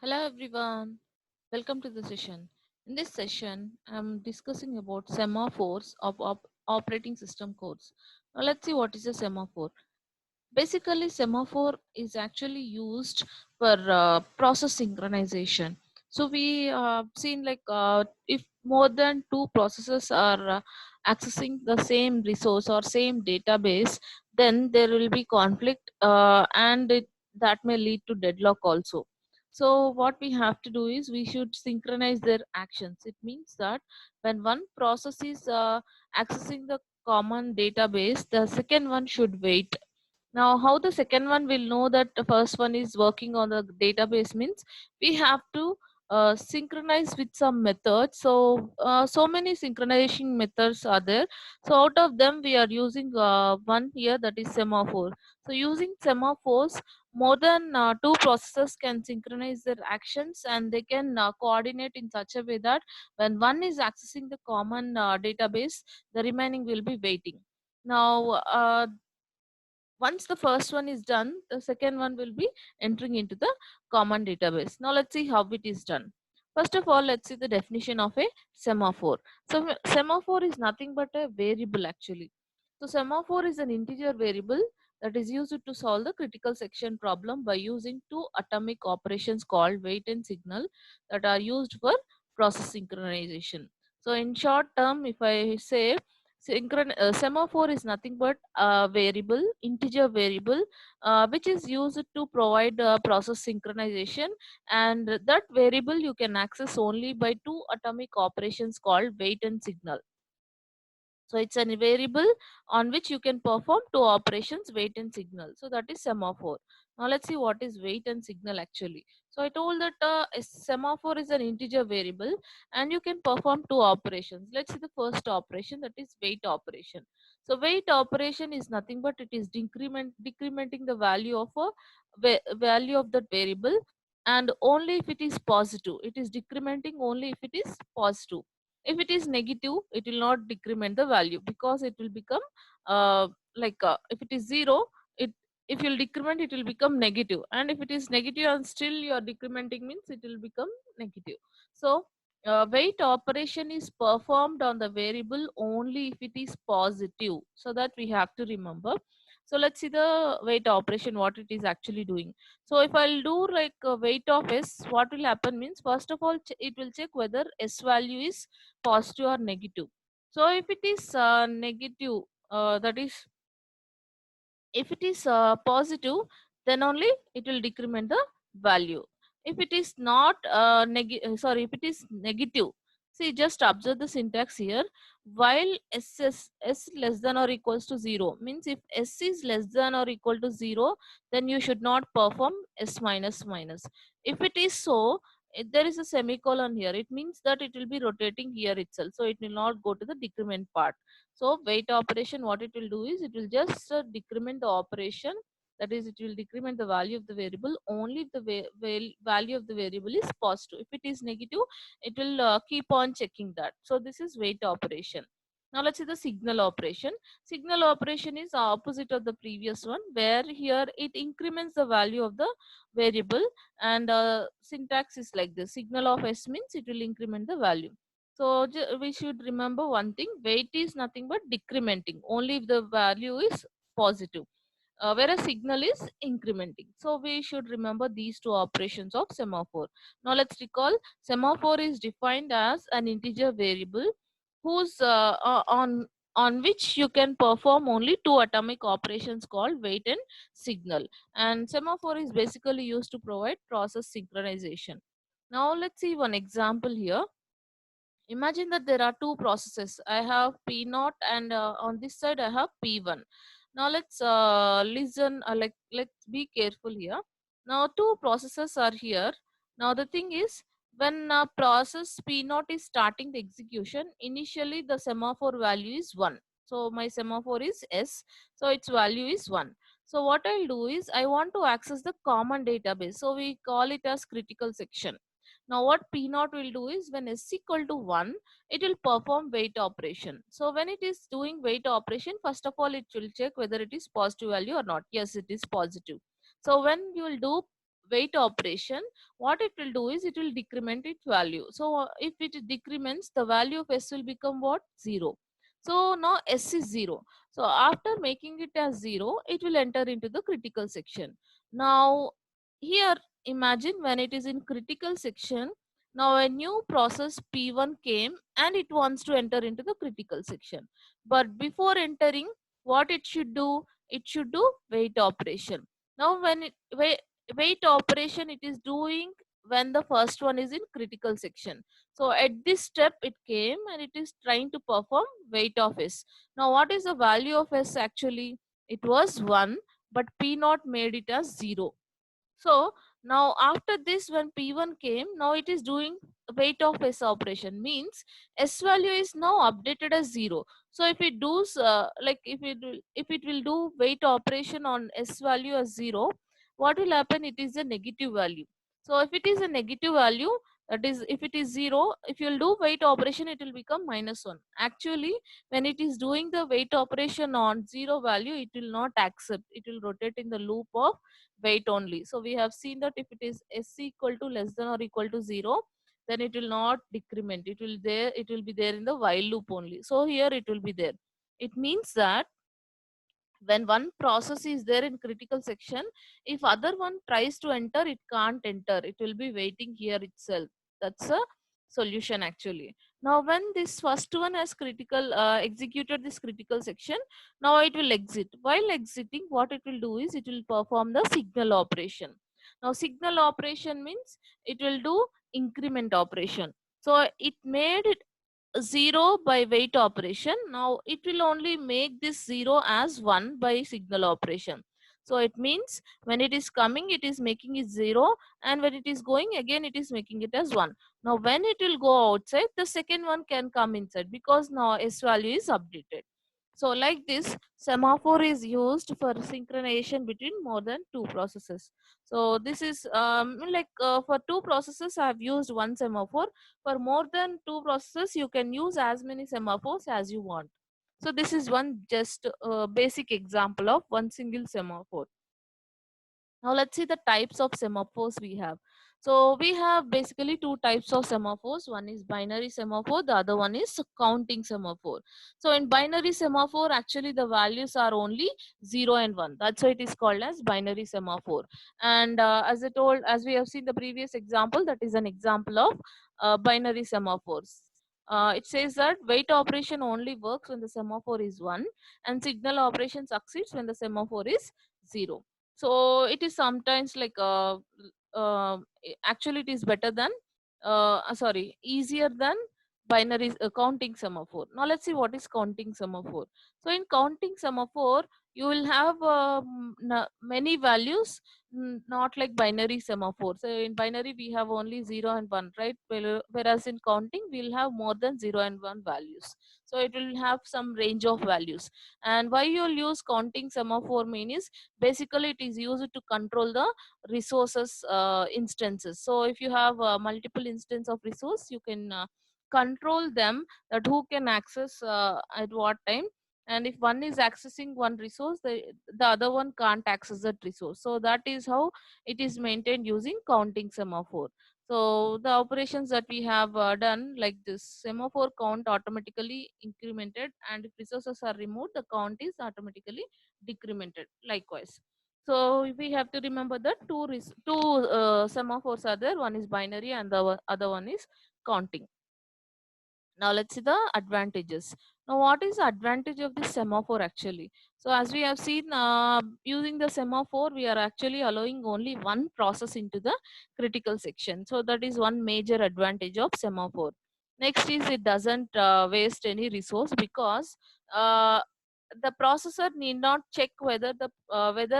Hello everyone, welcome to the session. In this session, I'm discussing about semaphores of operating system codes. Now let's see what is a semaphore. Basically, semaphore is actually used for process synchronization. So we seen like if more than two processes are accessing the same resource or same database, then there will be conflict that may lead to deadlock also. So what we have to do is we should synchronize their actions. It means that when one process is accessing the common database, the second one should wait. Now, how the second one will know that the first one is working on the database means we have to synchronize with some methods. So many synchronization methods are there. So, out of them, we are using one here, that is semaphore. So, using semaphores, more than two processes can synchronize their actions, and they can coordinate in such a way that when one is accessing the common database, the remaining will be waiting. Now, once the first one is done, the second one will be entering into the common database. Now let's see how it is done. First of all, let's see the definition of a semaphore. So semaphore is nothing but a variable actually. So semaphore is an integer variable that is used to solve the critical section problem by using two atomic operations called wait and signal that are used for process synchronization. So in short term, if I say semaphore is nothing but a variable, integer variable, which is used to provide process synchronization, and that variable you can access only by two atomic operations called wait and signal. So it's a variable on which you can perform two operations, wait and signal. So that is semaphore. Now let's see what is wait and signal actually. So I told that a semaphore is an integer variable and you can perform two operations. Let's see the first operation, that is wait operation. So wait operation is nothing but it is decrementing the value of a value of that variable, and only if it is positive. It is decrementing only if it is positive. If it is negative, it will not decrement the value because it will become if it is 0, it if you'll decrement, it will become negative, and if it is negative and still you are decrementing means it will become negative. So wait operation is performed on the variable only if it is positive, so that we have to remember. So let's see the wait operation, what it is actually doing. So if I'll do like a weight of S, what will happen means, first of all, it will check whether S value is positive or negative. So if it is negative, that is, if it is positive, then only it will decrement the value. If it is not if it is negative, see, just observe the syntax here. While s less than or equals to 0 means, if s is less than or equal to 0, then you should not perform s minus minus. If it is so, there is a semicolon here, it means that it will be rotating here itself, so it will not go to the decrement part. So wait operation, what it will do is it will just decrement the operation. That is, it will decrement the value of the variable only if the value of the variable is positive. If it is negative, it will keep on checking that. So this is wait operation. Now let's see the signal operation. Signal operation is opposite of the previous one, where here it increments the value of the variable, and syntax is like this. Signal of s means it will increment the value. So we should remember one thing, weight is nothing but decrementing only if the value is positive, whereas signal is incrementing. So we should remember these two operations of semaphore. Now let's recall, semaphore is defined as an integer variable whose on which you can perform only two atomic operations called wait and signal. And semaphore is basically used to provide process synchronization. Now let's see one example here. Imagine that there are two processes. I have P naught, and on this side I have P1. Now let's listen, let's be careful here. Now two processes are here. Now the thing is, when process P naught is starting the execution, initially the semaphore value is 1. So my semaphore is S, so its value is 1. So what I'll do is I want to access the common database. So we call it as critical section. Now what P naught will do is, when S equal to 1, it will perform wait operation. So when it is doing wait operation, first of all it will check whether it is positive value or not. Yes, it is positive. So when you will do wait operation, what it will do is it will decrement its value. So if it decrements, the value of s will become what? 0. So now s is 0. So after making it as 0, it will enter into the critical section. Now here, imagine when it is in critical section, now a new process P1 came and it wants to enter into the critical section. But before entering, what it should do? It should do wait operation. Now when it wait operation it is doing when the first one is in critical section. So at this step it came and it is trying to perform wait of s. Now what is the value of s actually? It was 1, but P naught made it as 0. So now after this, when P1 came, now it is doing wait of S operation, means S value is now updated as 0. So if it does like if it will do wait operation on S value as 0, what will happen? It is a negative value. So if it is a negative value, that is, if it is 0, if you will do wait operation, it will become -1. Actually, when it is doing the wait operation on 0 value, it will not accept. It will rotate in the loop of wait only. So we have seen that if it is s equal to less than or equal to 0, then it will not decrement. It will be there in the while loop only. So here it will be there. It means that when one process is there in critical section, if other one tries to enter, it can't enter. It will be waiting here itself. That's a solution actually. Now when this first one has critical executed this critical section, now it will exit. While exiting, what it will do is it will perform the signal operation. Now signal operation means it will do increment operation. So it made it 0 by wait operation. Now it will only make this 0 as 1 by signal operation. So it means when it is coming, it is making it 0, and when it is going again, it is making it as 1. Now when it will go outside, the second one can come inside because now S value is updated. So like this, semaphore is used for synchronization between more than two processes. So this is for two processes I have used one semaphore. For more than two processes, you can use as many semaphores as you want. So this is one just basic example of one single semaphore. Now let's see the types of semaphores we have. So we have basically two types of semaphores. One is binary semaphore, the other one is counting semaphore. So in binary semaphore, actually the values are only 0 and 1. That's why it is called as binary semaphore. And as we have seen the previous example, that is an example of binary semaphores. It says that wait operation only works when the semaphore is 1 and signal operation succeeds when the semaphore is 0. So it is sometimes like actually it is better than sorry, easier than binary counting semaphore. Now let's see what is counting semaphore. So in counting semaphore, you will have many values, not like binary semaphore. So in binary we have only 0 and 1, right? Whereas in counting we'll have more than 0 and 1 values. So it will have some range of values. And why you'll use counting semaphore means basically it is used to control the resources instances. So if you have multiple instance of resource, you can control them, that who can access at what time. And if one is accessing one resource, the other one can't access that resource. So that is how it is maintained using counting semaphore. So the operations that we have done, like this semaphore count automatically incremented, and if resources are removed, the count is automatically decremented likewise. So we have to remember that two semaphores are there. One is binary and the other one is counting. Now let's see the advantages. Now what is the advantage of this semaphore actually? So as we have seen, using the semaphore, we are actually allowing only one process into the critical section. So that is one major advantage of semaphore. Next is it doesn't waste any resource because uh, the processor need not check whether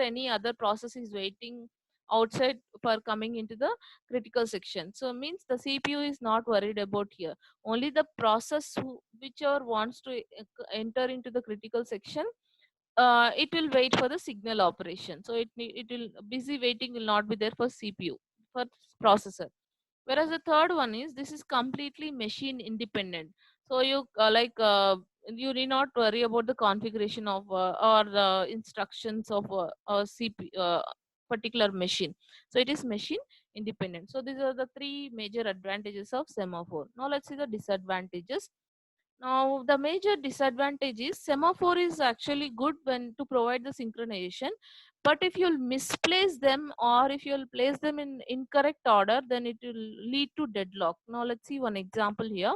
any other process is waiting outside for coming into the critical section. So means the CPU is not worried about here. Only the process whichever wants to enter into the critical section, it will wait for the signal operation. So it will busy waiting will not be there for CPU, for processor. Whereas the third one is this is completely machine independent. So you need not worry about the configuration of or the instructions of CPU particular machine. So it is machine independent. So these are the three major advantages of semaphore. Now let's see the disadvantages. Now, the major disadvantage is semaphore is actually good when to provide the synchronization, but if you'll misplace them or if you'll place them in incorrect order, then it will lead to deadlock. Now, let's see one example here.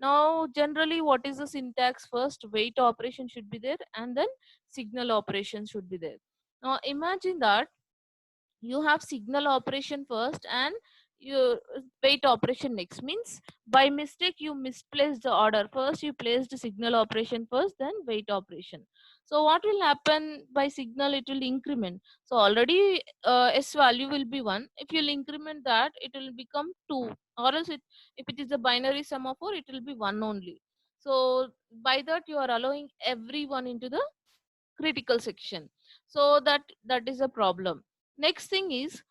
Now, generally, what is the syntax? First, wait operation should be there, and then signal operation should be there. Now, imagine that you have signal operation first and you wait operation next. Means by mistake you misplaced the order. First you placed signal operation first, then wait operation. So what will happen? By signal it will increment. So already s value will be 1. If you'll increment that, it will become 2, or else if it is a binary semaphore, it will be 1 only. So by that you are allowing everyone into the critical section. So that is a problem. Next thing is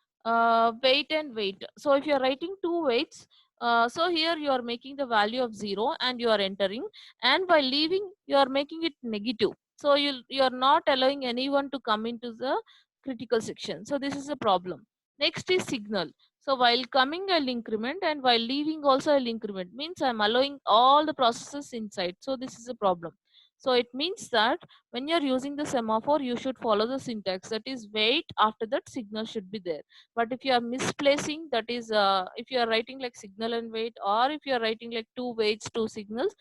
weight and weight. So if you are writing two weights, so here you are making the value of 0 and you are entering, and by leaving you are making it negative. So you are not allowing anyone to come into the critical section. So this is a problem. Next is signal. So while coming I'll increment, and while leaving also I'll increment. Means I'm allowing all the processes inside. So this is a problem. So it means that when you're using the semaphore, you should follow the syntax, that is wait, after that signal should be there. But if you are misplacing, that is if you are writing like signal and wait, or if you are writing like two waits, two signals,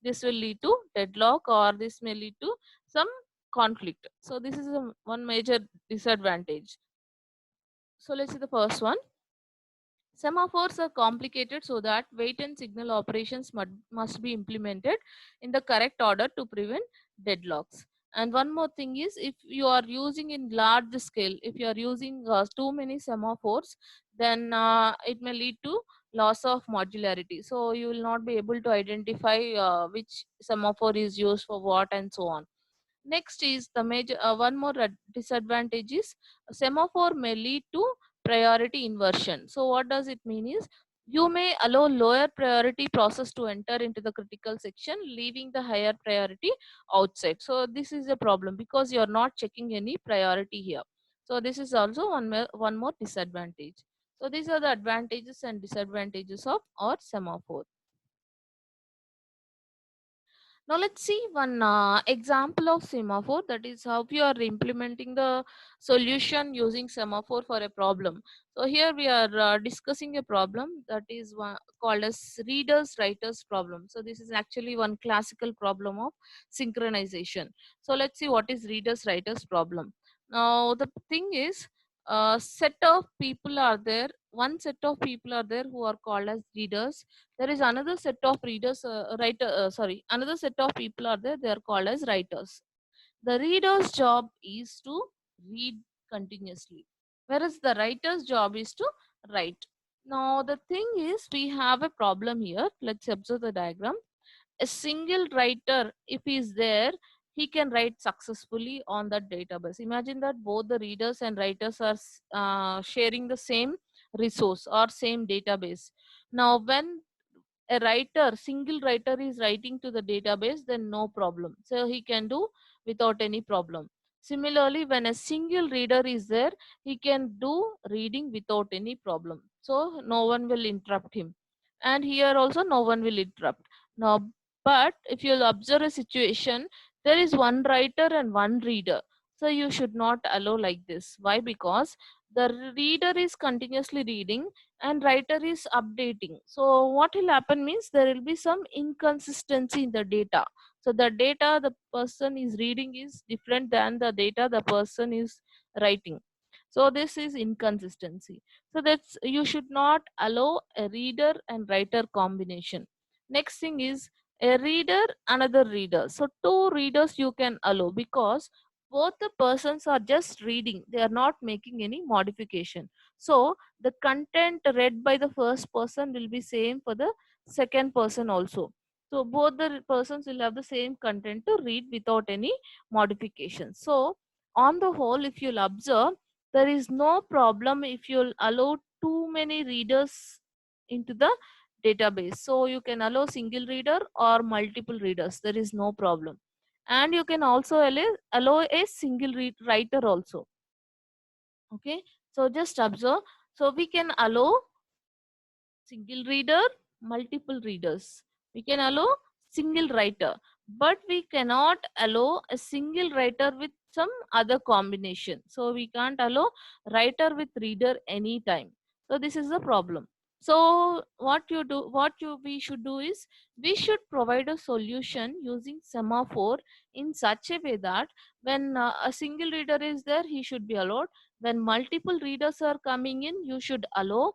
this will lead to deadlock, or this may lead to some conflict. So this is one major disadvantage. So let's see the first one. Semaphores are complicated so that wait and signal operations must be implemented in the correct order to prevent deadlocks. And one more thing is, if you are using in large scale, if you are using too many semaphores, then it may lead to loss of modularity. So you will not be able to identify which semaphore is used for what and so on. Next is the major one more disadvantage is semaphore may lead to priority inversion. So what does it mean is, you may allow lower priority process to enter into the critical section, leaving the higher priority outside. So this is a problem because you are not checking any priority here. So this is also one more disadvantage. So these are the advantages and disadvantages of our semaphore. Now let's see one example of semaphore, that is how you are implementing the solution using semaphore for a problem. So here we are discussing a problem that is called as readers writers problem. So this is actually one classical problem of synchronization. So let's see what is readers writers problem. Now the thing is, set of people are there. One set of people are there who are called as readers. There is another set of readers another set of people are there, they are called as writers. The reader's job is to read continuously, whereas the writer's job is to write. Now the thing is, we have a problem here. Let's observe the diagram. A single writer, if he is there, he can write successfully on that database. Imagine that both the readers and writers are sharing the same resource or same database. Now when a writer, single writer is writing to the database, then no problem. So he can do without any problem. Similarly, when a single reader is there, he can do reading without any problem. So no one will interrupt him. And here also no one will interrupt. Now, but if you'll observe a situation, there is one writer and one reader. So you should not allow like this. Why? Because the reader is continuously reading and writer is updating. So what will happen means, there will be some inconsistency in the data. So the data the person is reading is different than the data the person is writing. So this is inconsistency. So that's, you should not allow a reader and writer combination. Next thing is a reader, another reader. So two readers you can allow, because both the persons are just reading, they are not making any modification. So the content read by the first person will be same for the second person also. So both the persons will have the same content to read without any modification. So on the whole, if you'll observe, there is no problem if you'll allow too many readers into the database. So you can allow single reader or multiple readers, there is no problem. And you can also allow a single writer also. Okay, so just observe. So we can allow single reader, multiple readers. We can allow single writer, but we cannot allow a single writer with some other combination. So we can't allow writer with reader anytime. So this is the problem. So what we should do is we should provide a solution using semaphore in such a way that when a single reader is there, he should be allowed. When multiple readers are coming in, you should allow,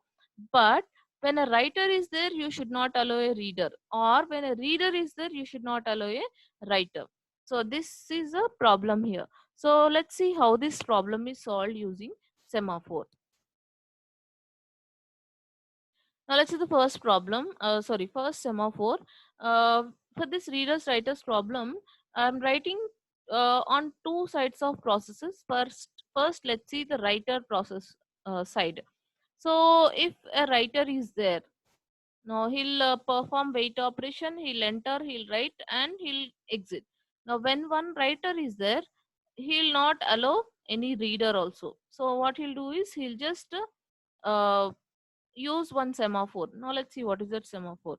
but when a writer is there, you should not allow a reader, or when a reader is there, you should not allow a writer. So this is a problem here. So let's see how this problem is solved using semaphore. Now let's see the first problem. First semaphore. uh, for this readers writers problem, I'm writing on two sides of processes. First let's see the writer process side. So if a writer is there, now he'll perform wait operation, he'll enter, he'll write, and he'll exit. Now, when one writer is there, he'll not allow any reader also. So, what he'll do is he'll just use one semaphore. Now, let's see what is that semaphore.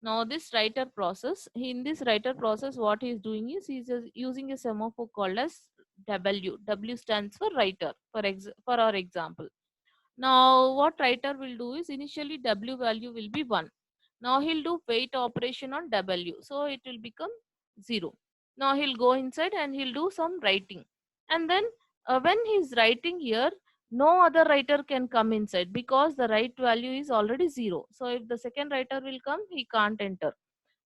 Now, this writer process, in this writer process, what he is doing is he's just using a semaphore called as W. W stands for writer, for our example. Now, what writer will do is initially W value will be 1. Now, he'll do wait operation on W. So, it will become 0. Now, he'll go inside and he'll do some writing. And then, when he's writing here, no other writer can come inside because the write value is already 0. So, if the second writer will come, he can't enter.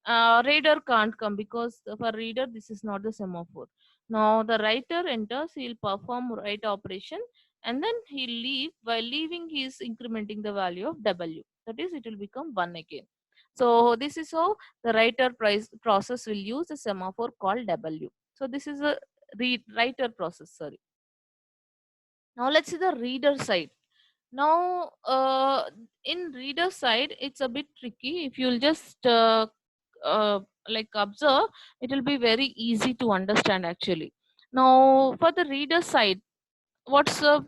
Reader can't come because for reader this is not the semaphore. Now the writer enters, he'll perform write operation, and then he'll leave. While leaving, he is incrementing the value of W. That is, it will become 1 again. So this is how the process will use a semaphore called W. So this is a writer process. Sorry. Now let's see the reader side. Now, in reader side, it's a bit tricky. If you'll just like observe, it will be very easy to understand actually. Now, for the reader side, what's the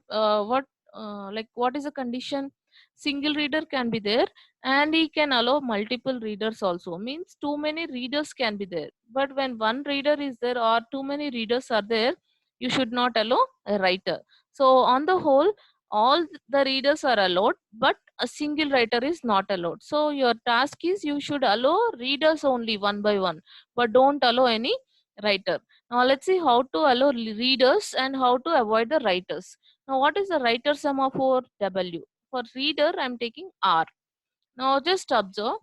what is the condition? Single reader can be there, and he can allow multiple readers also. Means too many readers can be there, but when one reader is there or too many readers are there, you should not allow a writer. So on the whole, all the readers are allowed, but a single writer is not allowed. So your task is you should allow readers only one by one, but don't allow any writer. Now let's see how to allow readers and how to avoid the writers. Now what is the writer semaphore W? For reader, I'm taking R. Now just observe.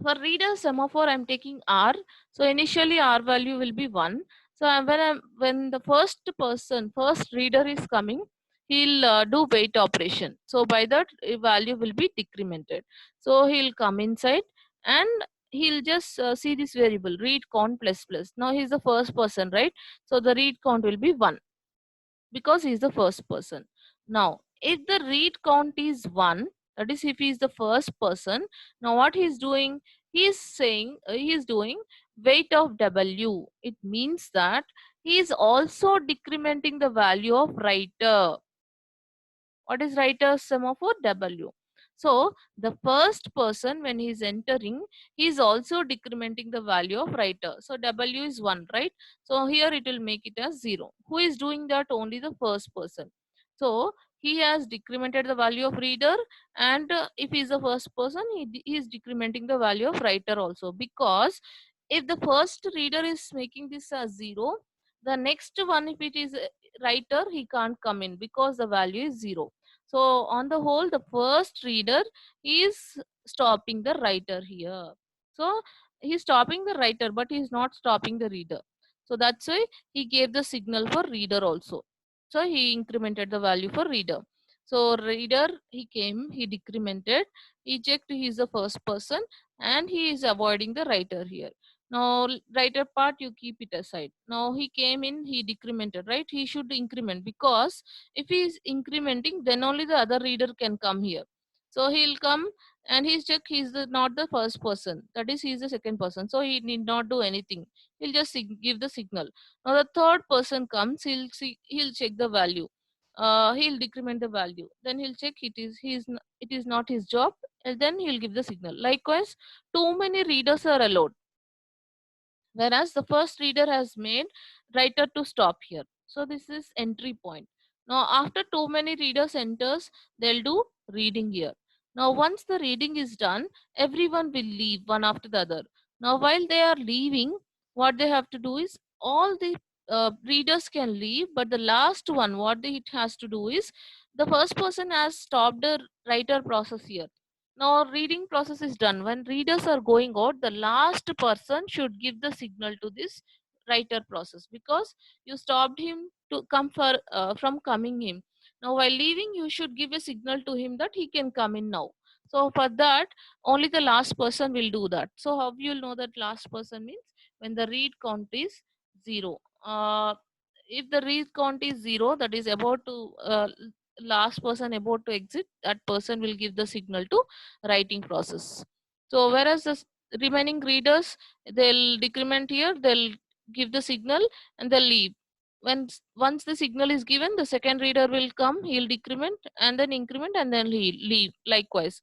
For reader semaphore, I'm taking R. So initially R value will be 1. So when the first reader is coming, he'll do wait operation. So by that value will be decremented. So he'll come inside and he'll just see this variable read count plus plus. Now he's the first person, right? So the read count will be 1 because he's the first person. Now, if the read count is 1, that is if he is the first person, now what he's doing, he is doing weight of W. It means that he is also decrementing the value of writer. What is writer semaphore? W. So the first person when he is entering, he is also decrementing the value of writer. So W is 1, right? So here it will make it as 0. Who is doing that? Only the first person. So he has decremented the value of reader, and if he is the first person, he is decrementing the value of writer also, because if the first reader is making this as 0, the next one, if it is writer, he can't come in because the value is 0. So on the whole, the first reader is stopping the writer here. So he's stopping the writer, but he's not stopping the reader. So that's why he gave the signal for reader also. So he incremented the value for reader. So reader, he came, he decremented, he checked he is the first person, and he is avoiding the writer here. Now writer part you keep it aside. Now he came in, he decremented, right? He should increment, because if he is incrementing, then only the other reader can come here. So he'll come and he's check he's not the first person, that is he's the second person, so he need not do anything. He'll just give the signal. Now the third person comes, he'll check the value. he'll decrement the value. Then he'll check it is not his job, and then he'll give the signal. Likewise, too many readers are allowed, whereas the first reader has made writer to stop here. So this is entry point. Now after too many readers enters, they'll do reading here. Now once the reading is done, everyone will leave one after the other. Now while they are leaving, what they have to do is all the readers can leave, but the last one it has to do is the first person has stopped the writer process here. Now reading process is done. When readers are going out, the last person should give the signal to this writer process, because you stopped him to come from coming in. Now while leaving, you should give a signal to him that he can come in now. So for that, only the last person will do that. So how you'll know that last person means when the read count is 0. If the read count is 0, that is about to last person about to exit, that person will give the signal to writing process. So whereas the remaining readers, they'll decrement here, they'll give the signal and they'll leave. Once the signal is given, the second reader will come, he'll decrement and then increment and then he'll leave likewise.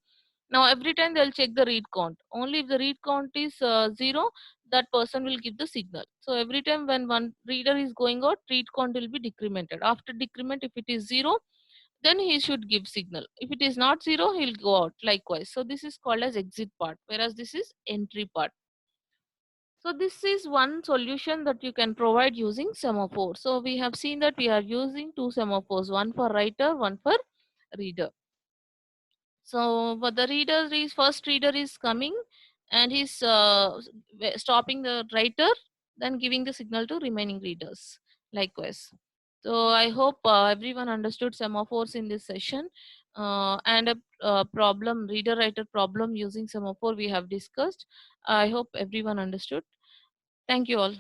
Now every time they'll check the read count. Only if the read count is 0, that person will give the signal. So every time when one reader is going out, read count will be decremented. After decrement, if it is 0, then he should give signal. If it is not 0, he'll go out likewise. So this is called as exit part, whereas this is entry part. So this is one solution that you can provide using semaphore. So we have seen that we are using two semaphores, one for writer, one for reader. So but the reader is first reader is coming and he's stopping the writer, then giving the signal to remaining readers likewise. So I hope everyone understood semaphores in this session, and a problem, reader writer problem using semaphore we have discussed. I hope everyone understood. Thank you all.